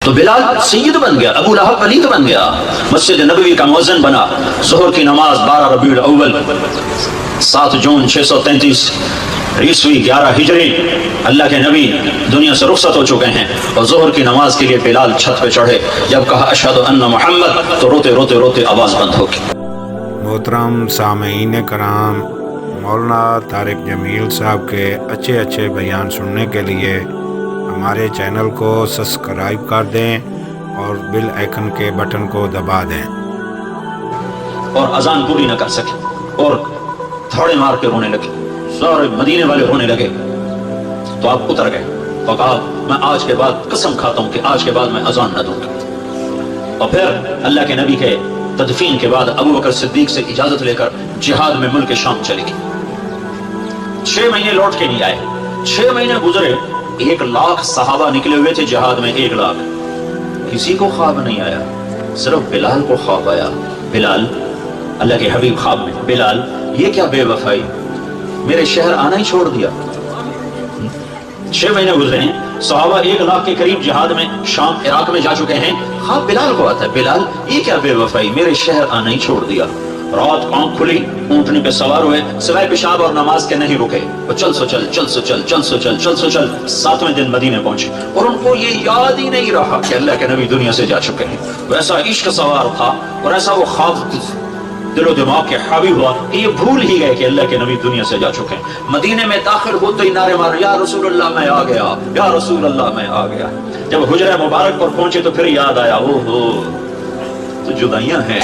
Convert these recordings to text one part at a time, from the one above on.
تو بلال سید بن گیا، ابو لہب ولید بن گیا، مسجد نبوی کا مؤذن بنا۔ ظہر کی نماز 12 ربیع الاول 7 جون 633 عیسوی 11 ہجری اللہ کے نبی دنیا سے رخصت ہو چکے ہیں، اور ظہر کی نماز کے لیے بلال چھت پہ چڑھے، جب کہا اشہد ان محمد تو روتے روتے روتے آواز بند ہو گئی۔ محترم سامعین کرام، مولانا طارق جمیل صاحب کے اچھے بیان سننے کے لیے ہمارے چینل کو سبسکرائب کر دیں اور بیل آئیکن کے بٹن کو دبا دیں۔ اور اذان پوری نہ کر سکے اور تھوڑے مار کے رونے لگے، سارے مدینے والے رونے لگے، تو آپ اتر گئے اور کہا میں آج کے بعد قسم کھاتا ہوں کہ آج کے بعد میں اذان نہ دوں گا۔ اور پھر اللہ کے نبی کے تدفین کے بعد ابو بکر صدیق سے اجازت لے کر جہاد میں ملک شام چلے گئے۔ 6 مہینے لوٹ کے نہیں آئے، 6 مہینے گزرے، 1 لاکھ صحابہ نکلے ہوئے تھے جہاد میں، 1 لاکھ، کسی کو خواب نہیں آیا، صرف بلال کو خواب آیا۔ بلال، اللہ کے حبیب خواب میں، بلال یہ کیا بے وفائی، میرے شہر آنا ہی چھوڑ دیا۔ 6 مہینے گزرے ہیں، صحابہ 1 لاکھ کے قریب جہاد میں شام عراق میں جا چکے ہیں، خواب بلال کو آتا ہے، بلال یہ کیا بے وفائی، میرے شہر آنا ہی چھوڑ دیا۔ رات آنکھ کھلی، اونٹنی پہ سوار ہوئے، سوائے پیشاب اور نماز کے نہیں رکے، اور چل سو چل، چل سو چل، چل سو چل، چل سو چل، 7ویں دن مدینے پہنچے، اور ان کو یہ یاد ہی نہیں رہا کہ اللہ کے نبی دنیا سے جا چکے ہیں۔ ویسا عشق سوار تھا اور ایسا وہ خواب دل و دماغ کے حاوی ہوا کہ یہ بھول ہی گئے کہ اللہ کے نبی دنیا سے جا چکے ہیں۔ مدینے میں داخل ہوتے ہی نعرے مار، یا رسول اللہ میں آ گیا، یا رسول اللہ میں آ گیا۔ جب حجرہ مبارک پر پہنچے تو پھر یاد آیا، او ہو تو جدائیاں ہیں،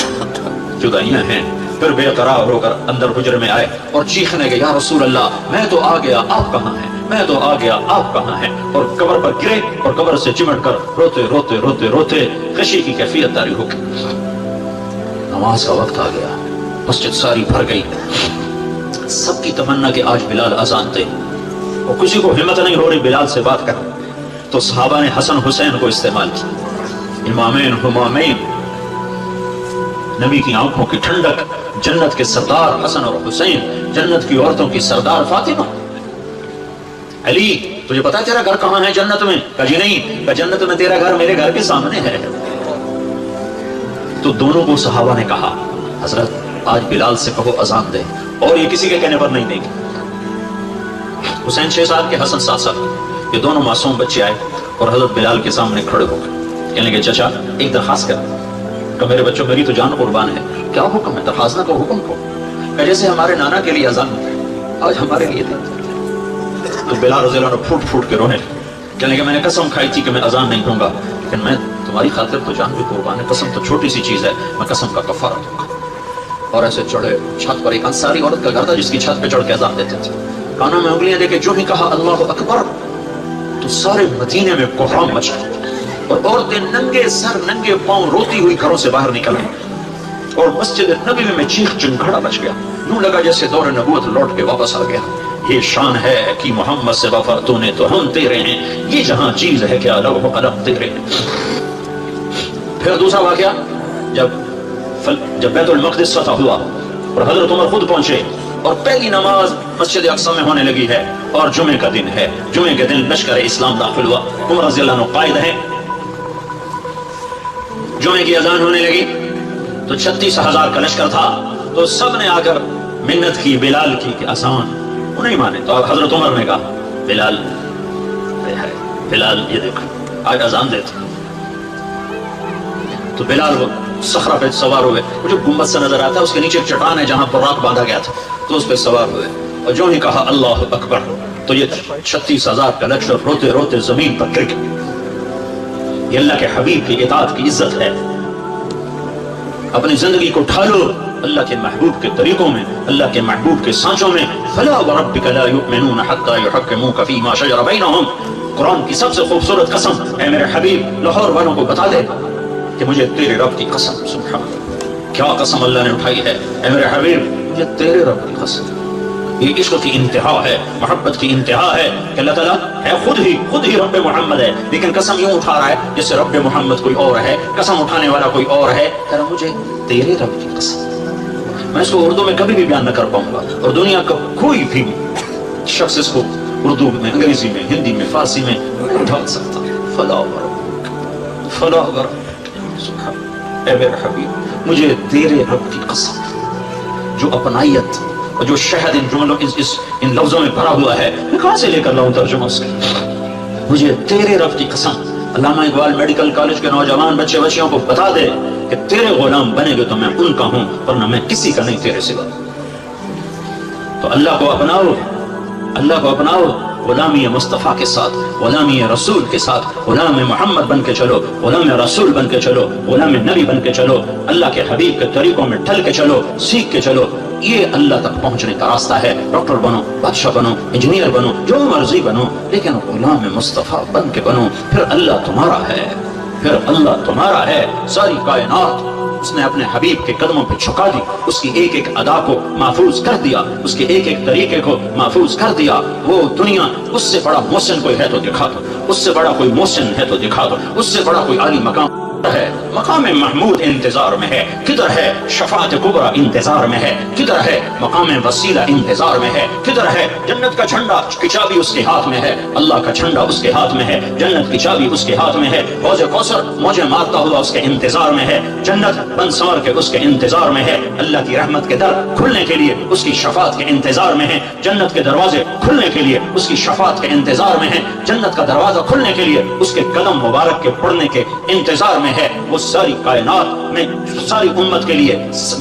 جدائیاں ہیں۔ پھر بے قرار ہو کر اندر حجرے میں آئے اور چیخنے گئے، یا رسول اللہ میں تو آ گیا، آپ کہاں ہیں، میں تو آ گیا، آپ کہاں ہیں، اور قبر پر گرے اور قبر سے چمٹ کر روتے روتے روتے روتے خشی کی کیفیت طاری ہو گئی۔ نماز کا وقت آ گیا، مسجد ساری بھر گئی، سب کی تمنا کہ آج بلال اذان دے، اور کسی کو ہمت نہیں ہو رہی بلال سے بات کر، تو صحابہ نے حسن حسین کو استعمال کیا، امامین ہمامین، نبی کی آنکھوں کی ٹھنڈک، جنت کے سردار حسن اور حسین، جنت کی عورتوں کی سردار فاطمہ۔ علی تجھے پتا تیرا گھر کہاں ہے جنت میں؟ کہا جی نہیں، کہا جنت میں تیرا گھر میرے گھر کے سامنے ہے۔ تو دونوں کو صحابہ نے کہا حضرت آج بلال سے کہو اذان دے، اور یہ کسی کے کہنے پر نہیں دے گی۔ حسین 6 سال کے، حسن 7 سال، یہ دونوں معصوم بچے آئے اور حضرت بلال کے سامنے کھڑے ہو گئے، کہنے لگے چچا ایک درخواست کر، کہ میرے بچوں میری تو جان قربان ہے، کیا حکم ہے؟ درخواست نہ کو حکم کو، کہ جیسے ہمارے نانا کے لیے اذان آج ہمارے لیے دے۔ تو بلال رضی اللہ عنہ پھوٹ پھوٹ کے رونے، کہنے لگے میں نے قسم کھائی تھی کہ میں اذان نہیں دوں گا، لیکن میں تمہاری خاطر تو جان بھی قربان ہے، قسم تو چھوٹی سی چیز ہے، میں قسم کا کفارہ دوں گا۔ اور ایسے چڑھے چھت پر، ایک انصاری عورت کا گھر تھا جس کی چھت پہ چڑھ کے اذان دیتے تھے، کانوں میں انگلیاں دے کے جو ہی کہا اللہ اکبر تو سارے مدینے میں کوہرام مچ گیا، اور عورتیں ننگے سر ننگے پاؤں روتی ہوئی گھروں سے باہر نکل گئی، اور مسجد نبوی میں چیخ چنگھاڑا مچ گیا، یوں لگا جیسے دور نبوت لوٹ کے واپس آ گیا۔ یہ شان ہے کہ محمد سے وفا تو نے تو ہم تیرے ہیں، یہ جہاں چیز ہے کیا لوح و قلم تیرے ہیں۔ پھر دوسرا واقعہ، جب بیت المقدس فتح ہوا اور حضرت عمر خود پہنچے، اور پہلی نماز مسجد اقصی میں ہونے لگی ہے، اور جمعے کا دن ہے، جمعے کے دن لشکر اسلام داخل ہوا، عمر رضی اللہ عنہ قائد ہیں، جمعے کی اذان ہونے لگی تو 36,000 کا لشکر تھا، تو سب نے آ کر منت کی بلال کی کہ آسان، وہ نہیں مانے، تو حضرت عمر نے کہا بلال بلال یہ دیکھو آج اذان دیتے، تو بلال وہ صخرہ پہ سوار ہوئے، وہ جو گنبد سے نظر آتا ہے اس کے نیچے ایک چٹان ہے جہاں پر راک باندھا گیا تھا، تو اس پہ سوار ہوئے، اور جو ہی کہا اللہ اکبر تو یہ 36,000 کا لشکر روتے روتے زمین پر گر گیا۔ یہ اللہ کے حبیب کی اطاعت کی عزت ہے۔ اپنی زندگی کو ڈھالو اللہ کے محبوب کے طریقوں میں، اللہ کے محبوب کے سانچوں میں۔ فلا وربک لا یؤمنون حتی یحکموک فیما شجر بینہم، قرآن کی سب سے خوبصورت قسم، اے میرے حبیب لاہور والوں کو بتا دے کہ مجھے تیرے رب کی قسم، سبحان اللہ کیا قسم اللہ نے اٹھائی ہے، اے میرے حبیب مجھے تیرے رب کی قسم۔ یہ عشق کی انتہا ہے، محبت کی انتہا ہے کہ اللہ تعالیٰ ہے خود ہی رب محمد ہے، لیکن قسم یوں اٹھا رہا ہے جیسے رب محمد کوئی اور ہے، قسم اٹھانے والا کوئی اور ہے، کہہ رہا مجھے تیرے رب کی قسم۔ میں اس کو اردو میں کبھی بھی بیان نہ کر پاؤں گا، اور دنیا کا کوئی بھی شخص اس کو اردو میں، انگریزی میں، ہندی میں، فارسی میں نہیں ڈھال سکتا۔ فلا وربک فلا سبحان اے میرے حبیب، مجھے تیرے رب کی قسم، جو اپنائیت اور جو شہد ان جملوں ان لفظوں میں بھرا ہوا ہے، میں کہاں سے لے کر لاؤں ترجمہ اس کا؟ مجھے تیرے رب کی قسم، علامہ اقبال میڈیکل کالج کے نوجوان بچے بچیوں کو بتا دے کہ تیرے غلام بنے گے تو میں ان کا ہوں، ورنہ میں کسی کا نہیں تیرے سوا۔ تو اللہ کو اپناؤ، اللہ کو اپناؤ، غلامی مصطفیٰ کے ساتھ، غلامی رسول کے ساتھ، غلام محمد بن کے چلو، غلام رسول بن کے چلو، غلام نبی بن کے چلو، اللہ کے حبیب کے طریقوں میں ڈھل کے چلو، سیکھ کے چلو۔ یہ اللہ تک پہنچنے کا راستہ ہے۔ ڈاکٹر بنو، بادشاہ بنو، انجینئر بنو، جو مرضی بنو، لیکن غلام مصطفیٰ بن کے بنو، پھر اللہ تمہارا ہے، پھر اللہ تمہارا ہے۔ ساری کائنات اس نے اپنے حبیب کے قدموں پہ جھکا دی، اس کی ایک ایک ادا کو محفوظ کر دیا، اس کے ایک ایک طریقے کو محفوظ کر دیا۔ وہ دنیا، اس سے بڑا محسن کوئی ہے تو دکھا دو، اس سے بڑا کوئی محسن ہے تو دکھا دو، اس سے بڑا کوئی عالی مقام ہے۔ مقام محمود انتظار میں ہے، کدھر ہے شفاعت کبریٰ انتظار میں ہے، کدھر ہے مقام وسیلہ انتظار میں ہے، کدھر ہے جنت کا جھنڈا کی چابی اس کے ہاتھ میں ہے، اللہ کا جھنڈا اس کے ہاتھ میں ہے، جنت کی چابی اس کے ہاتھ میں ہے، حوض کوثر موجیں مارتا ہوا اس کے انتظار میں ہے، جنت بن سنور کے اس کے انتظار میں ہے، اللہ کی رحمت کے در کھلنے کے لیے اس کی شفاعت کے انتظار میں ہے، جنت کے دروازے کھلنے کے لیے اس کی شفاعت کے انتظار میں ہے، جنت کا دروازہ کھلنے کے لیے اس کے قدم مبارک کے پڑنے کے انتظار میں ہے۔ وہ ساری کائنات میں ساری امت کے لیے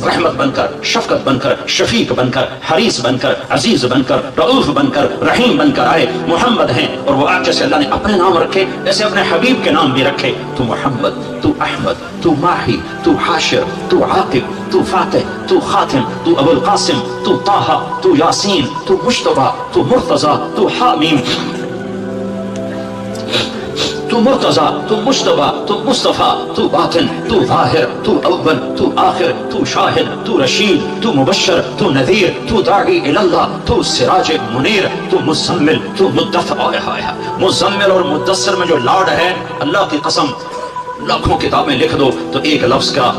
رحمت بن کر، شفقت بن کر، شفیق بن کر، حریص بن کر، عزیز بن کر، رؤوف بن کر، رحیم بن کر آئے۔ محمد ہیں، اور وہ آج جیسے اللہ نے اپنے نام رکھے ایسے اپنے حبیب کے نام بھی رکھے۔ تو محمد، تو احمد، تو ماہی، تو حاشر، تو عاقب، تو فاتح، تو خاتم، تو ابو القاسم، تو طٰہٰ، تو یاسین، تو مجتبیٰ، تو مرتضیٰ، تو حامیم، تو مرتضیٰ، تو مجتبیٰ، تو مصطفیٰ، تو باطن، تو ظاہر، تو اول، تو آخر، تو شاہد، تو رشید، تو مبشر، تو نذیر، تو داعی اللہ، تو سراج منیر، تو مزمل، تو مدثر۔ مزمل اور مدثر میں جو لاڈ ہے، اللہ کی قسم لاکھوں کتابیں لکھ دو تو ایک لفظ کا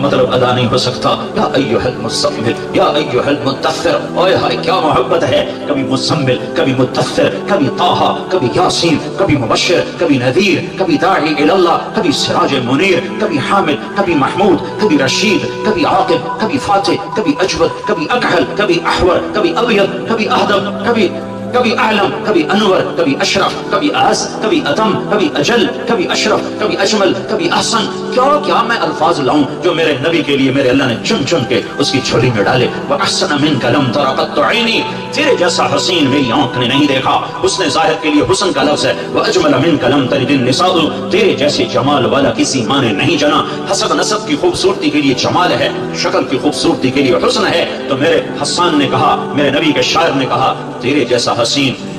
مطلب ادا نہیں ہو سکتا۔ یا ایھا المزمل، یا ایھا المدثر، اوئے ہائے کیا محبت ہے۔ کبھی مزمل، کبھی مدثر، کبھی طٰہٰ، کبھی یاسین، کبھی مبشر، کبھی نذیر، کبھی داعی اللہ، کبھی سراج منیر، کبھی حامد، کبھی محمود، کبھی رشید، کبھی عاقب، کبھی فاتح، کبھی اجود، کبھی اکحل، کبھی احور، کبھی ابیض، کبھی اہدب، کبھی اعلم، کبھی انور، کبھی اشرف، کبھی اعز، کبھی اتم، کبھی اجل، کبھی اشرف، کبھی اجمل، کبھی احسن۔ کیا میں الفاظ لاؤں جو میرے نبی کے لیے میرے اللہ نے چن چن کے اس کی جھولی میں ڈالے۔ وَأَحْسَنَ مِنْكَ لَمْ تَرَ قَطُّ عَيْنِي، تیرے جیسا حسین میری آنکھ نے نہیں دیکھا۔ حسن ظاہر کے لیے حسن کا لفظ ہے۔ وَأَجْمَلَ مِنْكَ لَمْ تَلِدِ النِّسَاءُ، تیرے جیسے جمال والا کسی ماں نے نہیں جنا۔ حسب نسب کی خوبصورتی کے لیے جمال ہے، شکل کی خوبصورتی کے لیے حسن ہے۔ تو میرے حسان نے کہا، میرے نبی کے شاعر نے کہا، تیرے جیسا حسین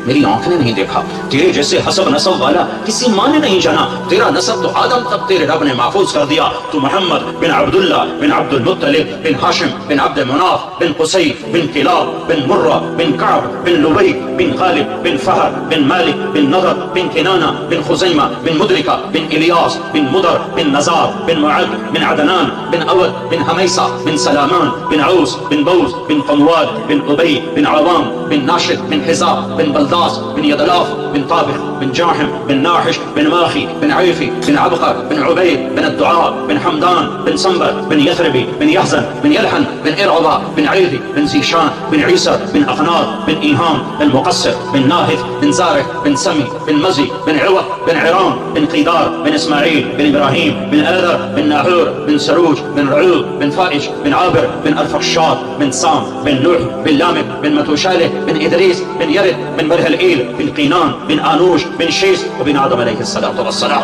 میری آنکھ نے نہیں دیکھا، تیرے جیسے حسب نسب والا کسی ماں نے نہیں جانا۔ تیرا نسب تو آدم تک تیرے رب نے محفوظ کر دیا۔ تو محمد بن عبداللہ بن عبد المطلب بن ہاشم بن عبد مناف بن قصی بن کلاب بن مرہ بن کعب بن لبی بن غالب بن فہر بن مالک بن نضر بن کنانہ بن خزیمہ بن مدرکہ بن الیاس بن مدر بن نزار بن معد بن عدنان بن اود بن حمیسہ بن سلامان بن عوس بن بوز بن قنواد بن ابی بن عوام بن ناشد بن حزاب بن بلداد بن يدلاف بن طابخ بن جاحم بن ناحش بن ماخي بن عيفي بن عبقر بن عبيد بن الدعاء بن حمدان بن سنبر بن يثربي بن يحزن بن يلحن بن إرعضى بن عيذي بن زيشان بن عيسر بن أقناط بن إيهام بن مقصر بن ناهث بن زارع بن سمي بن مزي بن عوض بن عرام بن قيدار بن إسماعيل بن إبراهيم بن آذر بن ناحور بن سروج بن رعوب بن فائج بن عابر بن أرفخشاد بن سام بن نوح بن لامك بن متوشالح بن إدريس بن يرد بن مرهل الإيل بن قينان بن آنوش بن شيس وبن آدم عليه الصلاة والسلام۔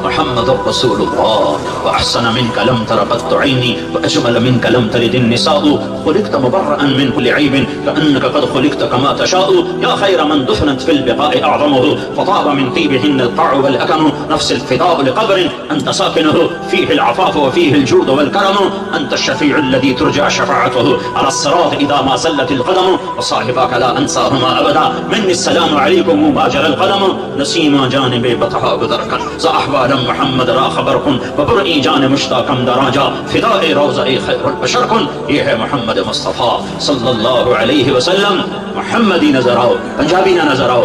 محمد رسول الله وأحسن منك لم تر قط عيني وأجمل منك لم تلد النساء، خلقت مبرأ من كل عيب كأنك قد خلقت كما تشاء، يا خير من دفنت في البقاء أعظمه فطاب من طيبهن القاع والأكم، نفس الفداء لقبر أنت ساكنه فيه العفاف وفيه الجود والكرم، أنت الشفيع الذي ترجى شفاعته على الصراط إذا ما زلت القدم، وصاحبك لا أنساهما أبدا مني السلام عليكم ما جرى القلم، نسيما جانب بطحاء بدركا زأحوال محمد را خبر کن وبرئی جان مشتاقم دراجا فداء روضہ خیر البشر کن۔ یہ ہے محمد مصطفیٰ صلی اللہ علیہ وسلم۔ محمدی نظر آؤ، پنجابی نہ نظر آؤ،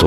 تو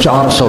400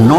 9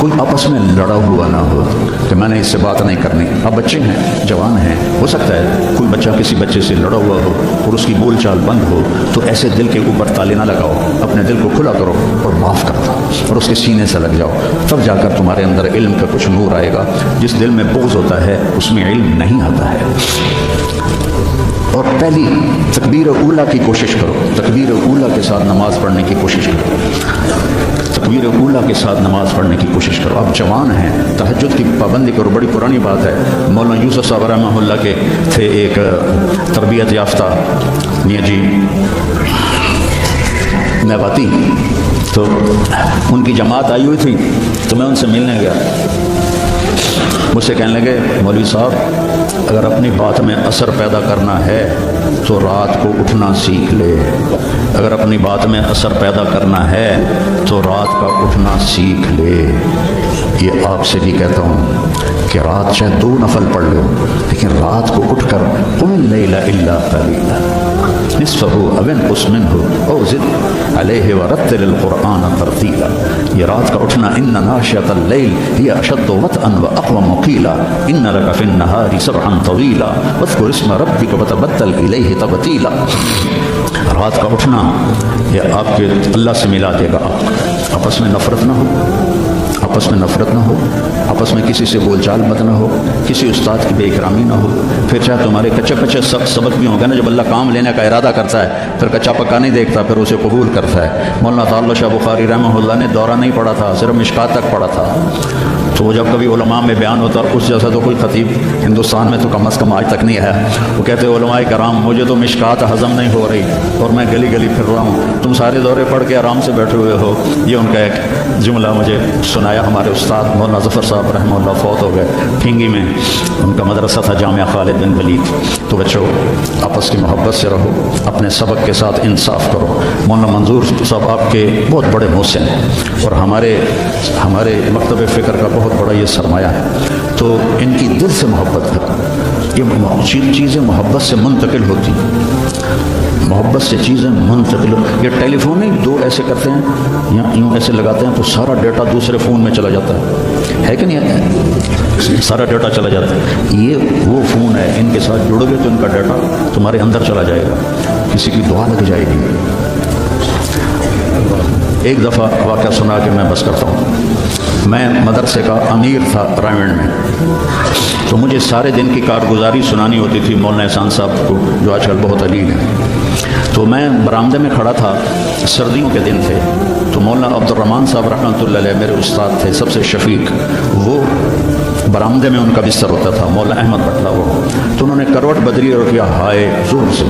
کوئی آپس میں لڑا ہوا نہ ہو کہ میں نے اس سے بات نہیں کرنی. اب بچے ہیں, جوان ہیں, ہو سکتا ہے کوئی بچہ کسی بچے سے لڑا ہوا ہو اور اس کی بول چال بند ہو, تو ایسے دل کے اوپر تالے نہ لگاؤ, اپنے دل کو کھلا کرو اور معاف کر دو اور اس کے سینے سے لگ جاؤ. تب جا کر تمہارے اندر علم کا کچھ نور آئے گا. جس دل میں بغض ہوتا ہے اس میں علم نہیں آتا ہے. اور پہلی تکبیر اولا کی کوشش کرو, تکبیر اولا کے ساتھ نماز پڑھنے کی کوشش کرو, تکبیر اولا کے ساتھ نماز پڑھنے کی کوشش کرو. آپ جوان ہیں, تہجد کی پابندی کرو. بڑی پرانی بات ہے, مولانا یوسف صاحب رحمہ اللہ کے تھے ایک تربیت یافتہ میاں جی میواتی, تو ان کی جماعت آئی ہوئی تھی, تو میں ان سے ملنے گیا. مجھ سے کہنے لگے, مولوی صاحب اگر اپنی بات میں اثر پیدا کرنا ہے تو رات کو اٹھنا سیکھ لے. اگر اپنی بات میں اثر پیدا کرنا ہے تو رات کا اٹھنا سیکھ لے. یہ آپ سے بھی کہتا ہوں کہ رات چاہے 2 نفل پڑھ لو, لیکن رات کو اٹھ کر قم اللیل الا قلیلا نصفہ او انقص منہ او زد علیہ ورتل القرآن ترتیلا. یہ رات کا اٹھنا, ان ناشئۃ اللیل ہی اشد وطئا واقوم قیلا ان لک فی النہار سبحا طویلا واذکر اسم ربک وتبتل الیہ تبتیلا. رات کا اٹھنا یہ آپ کے اللہ سے ملا دے گا. آپس میں نفرت نہ ہو, آپس میں نفرت نہ ہو, آپس میں کسی سے بول چال مت نہ ہو, کسی استاد کی بے اکرامی نہ ہو. پھر چاہے تمہارے کچے کچے سبق بھی ہوں گے نا, جب اللہ کام لینے کا ارادہ کرتا ہے پھر کچا پکا نہیں دیکھتا, پھر اسے قبول کرتا ہے. مولانا تعالی شاہ بخاری رحمہ اللہ نے دورہ نہیں پڑھا تھا, صرف مشکات تک پڑھا تھا. تو وہ جب کبھی علماء میں بیان ہوتا, اور اس جیسا تو کوئی خطیب ہندوستان میں تو کم از کم آج تک نہیں آیا, وہ کہتے علماء کرام مجھے تو مشکات ہضم نہیں ہو رہی اور میں گلی گلی پھر رہا ہوں, تم سارے دورے پڑھ کے آرام سے بیٹھے ہوئے ہو. یہ ان کا ایک جملہ مجھے سنایا ہمارے استاد مولانا ظفر صاحب رحمہ اللہ, فوت ہو گئے پھینگی میں. ان کا مدرسہ تھا جامعہ خالد بن ولید. تو بچوں آپس کی محبت سے رہو, اپنے سبق کے ساتھ انصاف کرو. مولانا منظور صاحب آپ کے بہت بڑے محسن ہیں اور ہمارے مکتب فکر کا بہت بڑا یہ سرمایہ ہے. تو ان کی دل سے محبت کرو. یہ چیزیں محبت سے منتقل ہوتی, محبت سے چیزیں منتقل. یہ ٹیلی فون نہیں, 2 ایسے کرتے ہیں یا یوں ایسے لگاتے ہیں تو سارا ڈیٹا دوسرے فون میں چلا جاتا ہے کہ نہیں؟ سارا ڈیٹا چلا جاتا ہے. یہ وہ فون ہے, ان کے ساتھ جڑو گے تو ان کا ڈیٹا تمہارے اندر چلا جائے گا, کسی کی دعا لگ جائے گی. ایک دفعہ واقعہ سنا کے میں بس کرتا ہوں. میں مدرسے کا امیر تھا رائمنڈ میں, تو مجھے سارے دن کی کارگزاری سنانی ہوتی تھی مولانا احسان صاحب کو, جو آج کل بہت علیل ہیں. تو میں برآمدے میں کھڑا تھا, سردیوں کے دن تھے. تو مولانا عبد الرحمن صاحب رحمۃ اللہ علیہ میرے استاد تھے, سب سے شفیق. وہ برآمدے میں ان کا بستر ہوتا تھا, مولانا احمد بٹلہ وہ. تو انہوں نے کروٹ بدلی اور کیا ہائے زور سے.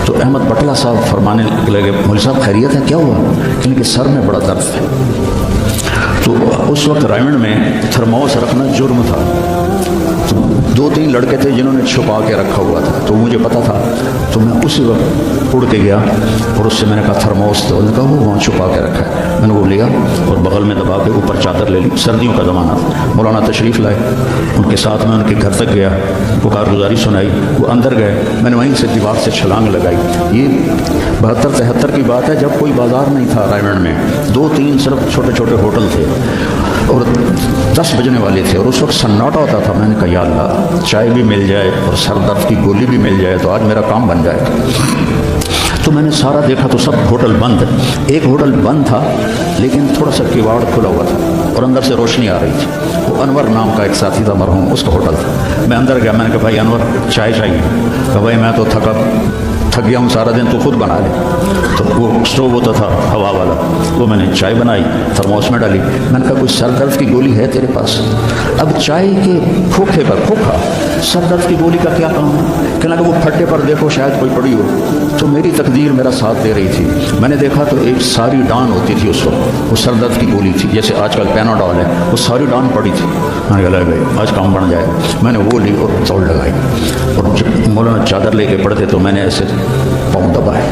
تو احمد بٹلہ صاحب فرمانے لگے, مولوی صاحب خیریت ہے, کیا ہوا؟ ان کے سر میں بڑا درد ہے. تو اس وقت رائمنڈ میں تھرموس رکھنا جرم تھا. تو 2-3 لڑکے تھے جنہوں نے چھپا کے رکھا ہوا تھا, تو مجھے پتا تھا. تو میں اسی وقت اڑ کے گیا اور اس سے میں نے کہا تھرموس. تو انہوں نے کہا وہ وہاں چھپا کے رکھا ہے. میں نے وہ لیا اور بغل میں دبا کے اوپر چادر لے لی. سردیوں کا زمانہ تھا. مولانا تشریف لائے, ان کے ساتھ میں ان کے گھر تک گیا, وہ کارگزاری سنائی. وہ اندر گئے, میں نے وہیں سے دیوار سے چھلانگ لگائی. یہ 72-73 کی بات ہے, جب کوئی بازار نہیں تھا رائمنڈ میں. 2-3 صرف چھوٹے چھوٹے ہوٹل تھے اور 10 بجنے والے تھے, اور اس وقت سناٹا ہوتا تھا. میں نے کہا یا اللہ, چائے بھی مل جائے اور سر درد کی گولی بھی مل جائے تو آج میرا کام بن جائے. تو میں نے سارا دیکھا تو سب ہوٹل بند. ایک ہوٹل بند تھا لیکن تھوڑا سا کیواڑ کھلا ہوا تھا اور اندر سے روشنی آ رہی تھی. وہ انور نام کا ایک ساتھی تھا مرحوم, اس کا ہوٹل تھا. میں اندر گیا, میں نے کہا بھائی انور چائے چاہیے. کہا بھائی میں تو تھک گیا ہوں سارا دن, تو خود بنا لے. تو وہ اسٹوو ہوتا تھا ہوا والا, وہ میں نے چائے بنائی, تھرموس میں ڈالی. میں نے کہا کوئی سر درد کی گولی ہے تیرے پاس؟ اب چائے کے کھوکھے پر کھوکھا, سر درد کی گولی کا کیا کام ہے؟ کہنے لگا وہ پھٹے پر دیکھو شاید کوئی پڑی ہو. تو میری تقدیر میرا ساتھ دے رہی تھی. میں نے دیکھا تو ایک ساری ڈان ہوتی تھی اس وقت, وہ سر درد کی گولی تھی, جیسے آج کل پیناڈول ہے, وہ ساری ڈان پڑی تھی. میں نے کہا بھائی آج کام بن جائے. میں نے وہ لی اور دوڑ لگائی, اور جب مولانا چادر لے کے پڑھتے تو میں نے ایسے پاؤں دبائے.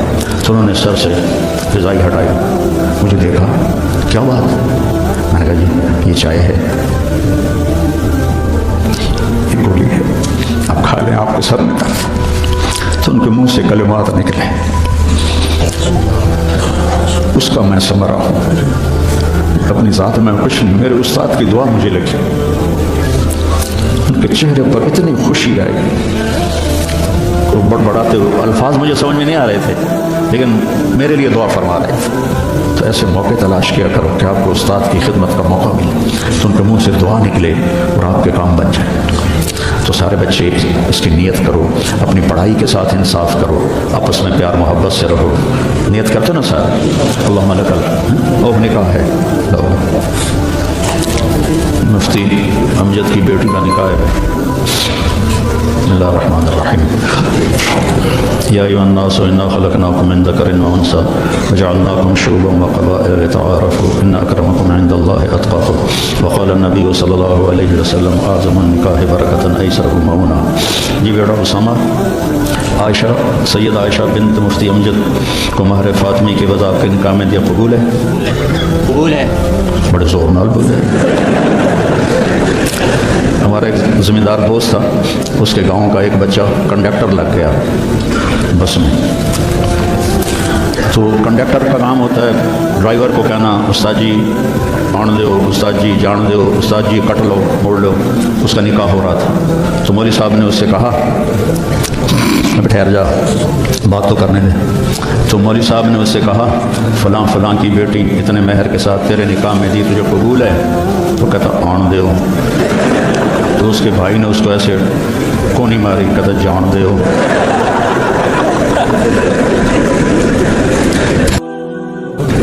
تو انہوں نے سر سے فضائی ہٹائی, مجھے دیکھا, کیا بات؟ میں نے کہا جی یہ چائے ہے, یہ گولی ہے, آپ کھا لیں, آپ کے سر میں درد. تو ان کے منہ سے کلمات نکلے, اس کا میں سمرا ہوں. اپنی ذات میں خوش نہیں، میرے استاد کی دعا مجھے لگی، ان کے چہرے پر اتنی خوشی آئی، وہ بڑبڑاتے ہوئے الفاظ مجھے سمجھ میں نہیں آ رہے تھے لیکن میرے لیے دعا فرما رہے تھے۔ تو ایسے موقع تلاش کیا کرو کہ آپ کو استاد کی خدمت کا موقع ملے تو ان کے منہ سے دعا نکلے اور آپ کے کام بن جائیں۔ تو سارے بچے اس کی نیت کرو، اپنی پڑھائی کے ساتھ انصاف کرو، آپس میں پیار محبت سے رہو۔ نیت کرتے نا سارے، اللہم لکل اوہ نکاح ہے، مفتی امجد کی بیٹی کا نکاح ہے۔ بسم اللہ الرحمن الرحیم۔ یا ایھا الناس انا خلقناکم من ذکر و انثی وجعلناکم شعوبا وقبائل لتعارفوا ان اکرمکم عند اللہ اتقاکم وقال النبی صلی اللہ علیہ وسلم اعظم النکاح برکۃ ایسرہ مؤونہ۔ جی بیٹا اسامہ، عائشہ سید عائشہ بنت مفتی امجد کو مہر فاطمی کی وضع کے نکاح میں دیا، قبول ہے؟ قبول ہے، بڑے زور نال بولے۔ ہمارا ایک زمیندار دوست تھا، اس کے گاؤں کا ایک بچہ کنڈکٹر لگ گیا بس میں۔ تو کنڈکٹر کا کام ہوتا ہے ڈرائیور کو کہنا استاد جی آن دو، استاد جی جان دو، استاد جی کٹ لو موڑ لو۔ اس کا نکاح ہو رہا تھا تو مولوی صاحب نے اس سے کہا اب ٹھہر جا بات تو کرنے دے۔ تو مولوی صاحب نے اس سے کہا فلاں فلاں کی بیٹی اتنے مہر کے ساتھ تیرے نکاح میں دی، تجھے قبول ہے؟ تو کہتا آن دو۔ تو اس کے بھائی نے اس کو ایسے کونی ماری، کہتا جان دے ہو۔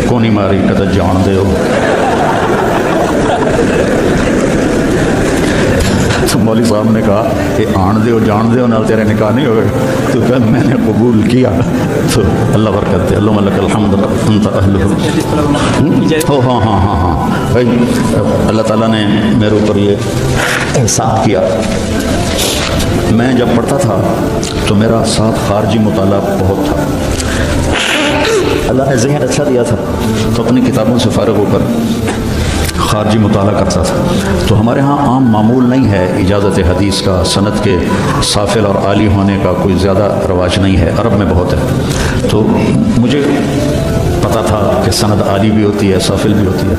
کونی ماری، کہتا جان دے ہو۔ تو مولوی صاحب نے کہا کہ آن دے ہو جان دے ہو نال تیرے نکاح نہیں ہوگا۔ تو کہ میں نے قبول کیا۔ تو اللہ برکت دے، اللہم لک الحمد انت اہلہ۔ ہاں ہاں ہاں ہاں بھائی، اللہ تعالیٰ نے میرے اوپر یہ احسان کیا۔ میں جب پڑھتا تھا تو میرا ساتھ خارجی مطالعہ بہت تھا، اللہ نے ذہن اچھا دیا تھا تو اپنی کتابوں سے فارغ ہو کر خارجی مطالعہ کرتا تھا۔ تو ہمارے ہاں عام معمول نہیں ہے اجازت حدیث کا، سند کے سافل اور عالی ہونے کا کوئی زیادہ رواج نہیں ہے، عرب میں بہت ہے۔ تو مجھے پتا تھا کہ سند عالی بھی ہوتی ہے، سافل بھی ہوتی ہے۔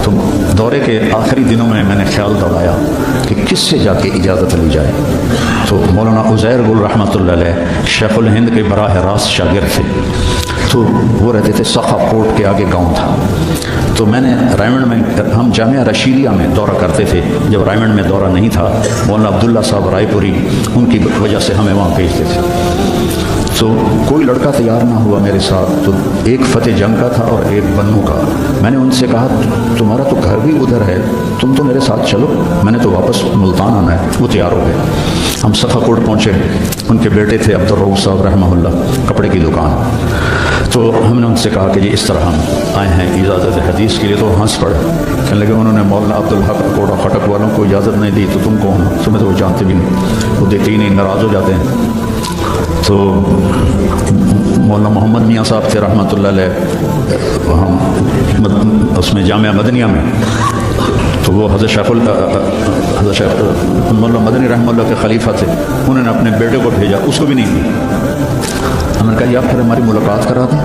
تو دورے کے آخری دنوں میں نے خیال دوڑایا کہ کس سے جا کے اجازت لی جائے۔ تو مولانا عزیر گل رحمۃ اللہ علیہ شیخ الہند کے براہ راست شاگرد تھے، تو وہ رہتے تھے سخا کوٹ کے آگے گاؤں تھا۔ تو میں نے رائمنڈ میں، ہم جامعہ رشیدیہ میں دورہ کرتے تھے، جب رائمنڈ میں دورہ نہیں تھا مولانا عبداللہ صاحب رائے پوری، ان کی وجہ سے ہمیں وہاں بھیجتے تھے۔ تو کوئی لڑکا تیار نہ ہوا میرے ساتھ، تو ایک فتح جنگ کا تھا اور ایک بنو کا۔ میں نے ان سے کہا تمہارا تو گھر بھی ادھر ہے، تم تو میرے ساتھ چلو، میں نے تو واپس ملتان آنا ہے۔ وہ تیار ہو گئے، ہم صفا کوٹ پہنچے۔ ان کے بیٹے تھے عبدالرؤف صاحب رحمہ اللہ، کپڑے کی دکان۔ تو ہم نے ان سے کہا کہ جی اس طرح ہم آئے ہیں اجازت حدیث کے لیے، تو ہنس پڑے، کہنے لگے انہوں نے مولانا عبدالحق کوڑا خٹک والوں کو اجازت نہیں دی تو تم کون ہو؟ تمہیں تو وہ جانتے بھی نہیں، وہ دیتے ہی نہیں، ناراض ہو جاتے ہیں۔ تو مولانا محمد میاں صاحب تھے رحمۃ اللہ علیہ، ہم اس میں جامعہ مدنیہ میں، تو وہ حضرت شیخ مولانا مدنی رحمہ اللہ کے خلیفہ تھے، انہوں نے اپنے بیٹے کو بھیجا، اس کو بھی نہیں دی۔ ہم نے کہا یا پھر ہماری ملاقات کرا دیں،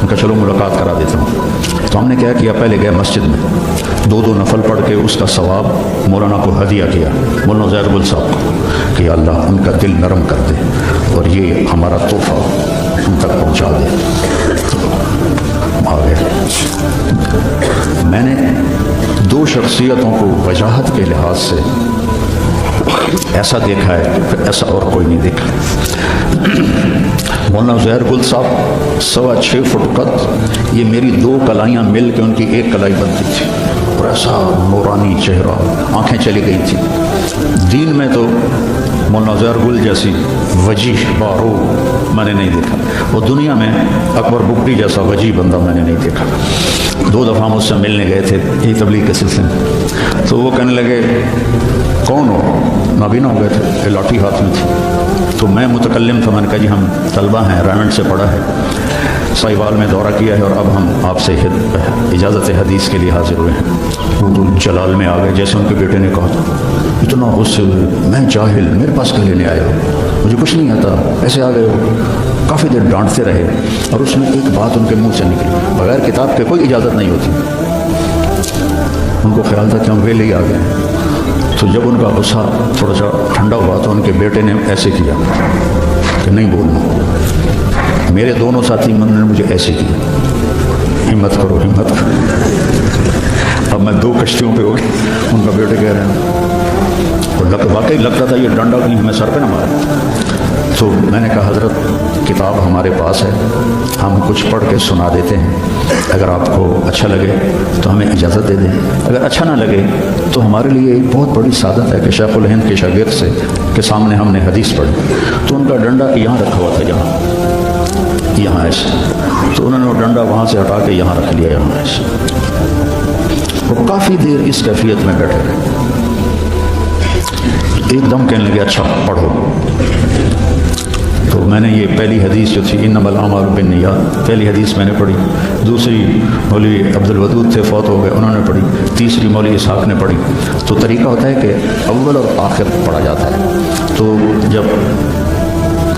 ان کا چلو ملاقات کرا دیتا ہوں۔ تو ہم نے کیا کیا، پہلے گئے مسجد میں، 2 نفل پڑھ کے اس کا ثواب مولانا کو ہدیہ کیا، مولانا زید گل صاحب کو، کہ اللہ ان کا دل نرم کر دے اور یہ ہمارا تحفہ ان تک پہنچا دے۔ آ گئے۔ میں نے 2 شخصیتوں کو وجاہت کے لحاظ سے ایسا دیکھا ہے پھر ایسا اور کوئی نہیں دیکھا۔ مولانا زہر گل صاحب 6.25 فٹ قد، یہ میری 2 کلائیاں مل کے ان کی 1 کلائی بنتی تھی، اور ایسا نورانی چہرہ، آنکھیں چلی گئی تھی۔ دین میں تو مولانا زہر گل جیسی وجیح بارو میں نے نہیں دیکھا، وہ دنیا میں اکبر بگٹی جیسا وجیح بندہ میں نے نہیں دیکھا۔ 2 دفعہ مجھ سے ملنے گئے تھے یہی تبلیغ کے سلسلے میں، تو وہ کہنے لگے کون ہو؟ نابینا ہو گئے تھے، لاٹھی ہاتھ میں تھی۔ تو میں متکلم تھا، میں نے کہا جی ہم طلبہ ہیں، رائمنڈ سے پڑھا ہے، سائیوال میں دورہ کیا ہے، اور اب ہم آپ سے اجازت حدیث کے لیے حاضر ہوئے ہیں۔ وہ تو جلال میں آ گئے، جیسے ان کے بیٹے نے کہا تھا، اتنا غصے ہوئے، میں جاہل، میرے پاس کیا لینے آئے ہو، مجھے کچھ نہیں آتا، ایسے آ گئے ہو۔ کافی دیر ڈانٹتے رہے، اور اس میں ایک بات ان کے منہ سے نکلی، بغیر کتاب کے کوئی اجازت نہیں ہوتی، ان کو خیال تھا کہ ہم ویلے ہی آ گئے ہیں۔ تو جب ان کا غصہ تھوڑا سا ٹھنڈا ہوا تو ان کے بیٹے نے ایسے کیا کہ نہیں بولنا۔ میرے دونوں ساتھی نے مجھے ایسے کیا، ہمت کرو ہمت کرو۔ اب میں دو کشتیوں پہ ہو گیا، ان کا بیٹے کہہ رہے ہیں، اور واقعی لگتا تھا یہ ڈنڈا کہیں ہمیں سر پہ نہ مارے۔ تو میں نے کہا حضرت کتاب ہمارے پاس ہے، ہم کچھ پڑھ کے سنا دیتے ہیں، اگر آپ کو اچھا لگے تو ہمیں اجازت دے دیں، اگر اچھا نہ لگے تو ہمارے لیے ایک بہت بڑی سعادت ہے کہ شیخ الہند کے شاگرد سے کے سامنے ہم نے حدیث پڑھی۔ تو ان کا ڈنڈا یہاں رکھا ہوا تھا، یہاں ایسے، تو انہوں نے وہ ڈنڈا وہاں سے ہٹا کے یہاں رکھ لیا، یہاں ایسے۔ وہ کافی دیر اس کیفیت میں بیٹھے رہے، ایک دم کہنے لگے اچھا پڑھو۔ تو میں نے یہ پہلی حدیث جو تھی انما الاعمال بالنیات، پہلی حدیث میں نے پڑھی، دوسری مولوی عبد الودود تھے فوت ہو گئے انہوں نے پڑھی، تیسری مولوی اسحاق نے پڑھی۔ تو طریقہ ہوتا ہے کہ اول اور آخر پڑھا جاتا ہے۔ تو جب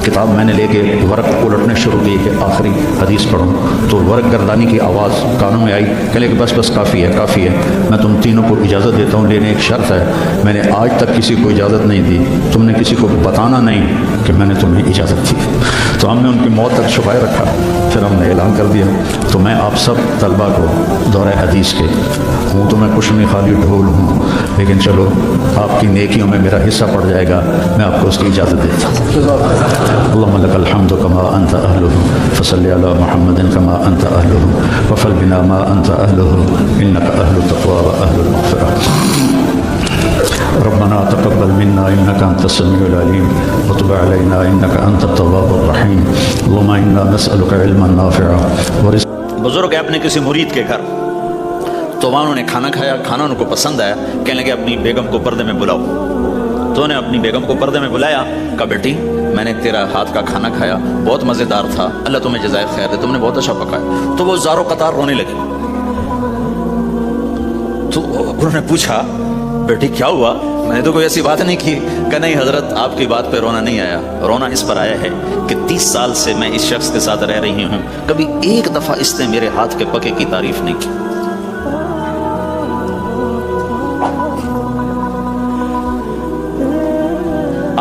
کتاب میں نے لے کے ورق الٹنے شروع کی کہ آخری حدیث پڑھوں، تو ورق گردانی کی آواز کانوں میں آئی، کہنے کہ بس بس کافی ہے کافی ہے، میں تم تینوں کو اجازت دیتا ہوں، لیکن ایک شرط ہے، میں نے آج تک کسی کو اجازت نہیں دی، تم نے کسی کو بتانا نہیں کہ میں نے تمہیں اجازت دی۔ تو ہم نے ان کی موت تک چھپائے رکھا، پھر ہم نے اعلان کر دیا۔ تو میں آپ سب طلباء کو دورہ حدیث کے ہوں تو میں کچھ نہیں، خالی ڈھول ہوں، لیکن چلو آپ کی نیکیوں میں میرا حصہ پڑ جائے گا، میں آپ کو اس کی اجازت دیتا ہوں۔ اللهم لك الحمد كما أنت أهله فصل على محمد كما أنت أهله وفل بنا ما أنت أهله إنك أهل التقوى وأهل المغفرة ربنا تقبل منا إنك أنت السميع العليم وتب علينا إنك أنت التواب الرحيم اللهم إنا نسألك علما نافعا ورزقا۔ بزرگ ہے اپنے کسی مرید کے گھر، تو وہاں انہوں نے کھانا کھایا، کھانا ان کو پسند آیا، کہنے لگے اپنی بیگم کو پردے میں بلاؤ۔ تو انہیں اپنی بیگم کو پردے میں بلایا، کہا بیٹی میں نے تیرا ہاتھ کا کھانا کھایا، بہت مزیدار تھا، اللہ تمہیں جزائے خیر دے، تم نے بہت اچھا پکایا۔ تو وہ زارو قطار رونے لگی۔ تو انہوں نے پوچھا بیٹی کیا ہوا، میں نے تو کوئی ایسی بات نہیں کی۔ کہ نہیں حضرت آپ کی بات پہ رونا نہیں آیا، رونا اس پر آیا ہے کہ 30 سال سے میں اس شخص کے ساتھ رہ رہی ہوں، کبھی ایک دفعہ اس نے میرے ہاتھ کے پکے کی تعریف نہیں کی۔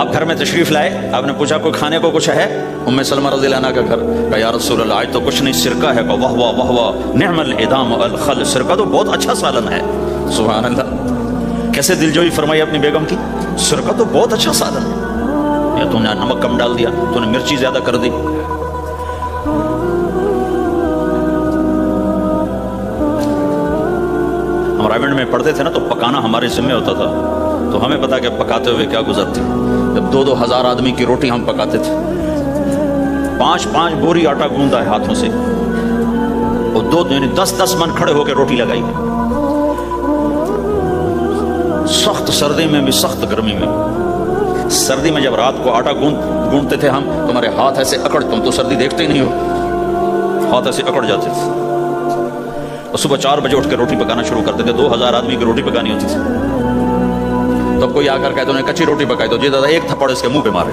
آپ گھر میں تشریف لائے، آپ نے پوچھا کوئی کھانے کو کچھ ہے؟ ام سلمہ رضی اللہ عنہ کا گھر، کہا یا رسول اللہ آج تو کچھ نہیں، سرکہ ہے، کہا واہ واہ واہ واہ نعم الادام الخل، سرکہ تو بہت اچھا سالن ہے۔ سبحان اللہ، کیسے دلجوئی فرمائی اپنی بیگم کی، سرکہ تو بہت اچھا سالن ہے، یا تو نے نمک کم ڈال دیا، تو نے مرچی زیادہ کر دی۔ ہم رائمنڈ میں پڑھتے تھے نا، تو پکانا ہمارے ذمہ ہوتا تھا، تو ہمیں پتا کہ پکاتے ہوئے کیا گزرتی۔ جب 2-2 ہزار آدمی کی روٹی ہم پکاتے تھے، 5-5 بوری آٹا گوندا ہے ہاتھوں سے، اور 10-10 من کھڑے ہو کے روٹی لگائی، سخت سردی میں بھی سخت گرمی میں۔ سردی میں جب رات کو آٹا گونڈتے تھے ہم، تمہارے ہاتھ ایسے اکڑ، تم تو سردی دیکھتے ہی نہیں ہو، ہاتھ ایسے اکڑ جاتے تھے، اور صبح 4 بجے اٹھ کے روٹی پکانا شروع کرتے تھے، 2000 آدمی کی روٹی پکانی ہوتی تھی۔ تو کوئی آ کر کہتے انہیں کچی روٹی پکائی، تو جی دادا ایک تھپڑ اس کے منہ پہ مارے،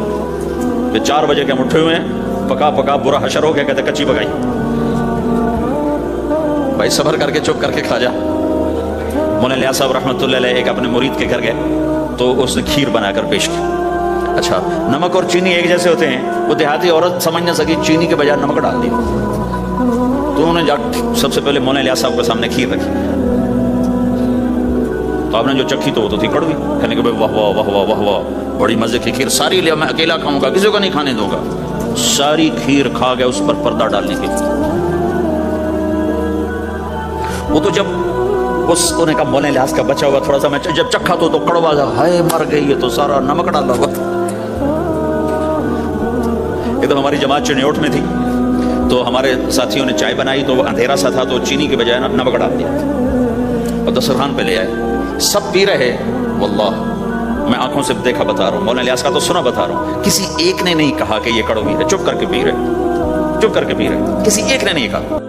کہ 4 بجے کے ہم اٹھے ہوئے ہیں، پکا پکا برا حشر ہو گیا، کہتے کچی پکائی۔ بھائی صبر کر کے چپ کر کے کھا جا۔ مولانا الیاس صاحب رحمۃ اللہ علیہ ایک اپنے مرید کے گھر گئے، تو اس نے کھیر بنا کر پیش کی۔ اچھا نمک اور چینی ایک جیسے ہوتے ہیں، وہ دیہاتی عورت سمجھ نہ سکی، چینی کے بجائے نمک ڈال دیا۔ تو انہوں نے جا سب سے پہلے مولانا الیاس صاحب کے سامنے کھیر رکھی، تو آپ نے جو چکھی تو وہ تو تھی کڑوی، کہنے کہ بھائی واہ واہ واہ واہ واہ واہ بڑی مزے کی کھیر، ساری لیا میں اکیلا کھاؤں گا، کسی کو نہیں کھانے دوں گا۔ ساری کھیر کھا گیا، اس پر پردہ ڈالنے کے لیے۔ وہ تو جب انہوں نے کہا مولانا الیاس کا بچا ہوا تھوڑا سا، میں جب چکھا تو کڑوا تھا، ہائے مر گئی یہ تو سارا نمک ڈالا ہوا۔ یہ تو ہماری جماعت چنیوٹ میں تھی، تو ہمارے ساتھیوں نے چائے بنائی، تو وہ اندھیرا سا تھا، تو چینی کے بجائے نمک ڈال دیا اور دسترخوان پہ لے آئے، سب پی رہے۔ واللہ میں آنکھوں سے دیکھا بتا رہا ہوں، مولانا الیاس کا تو سنا بتا رہا ہوں، کسی ایک نے نہیں کہا کہ یہ کڑوی ہے، چپ کر کے پی رہے، چپ کر کے پی رہے، کسی ایک نے نہیں کہا۔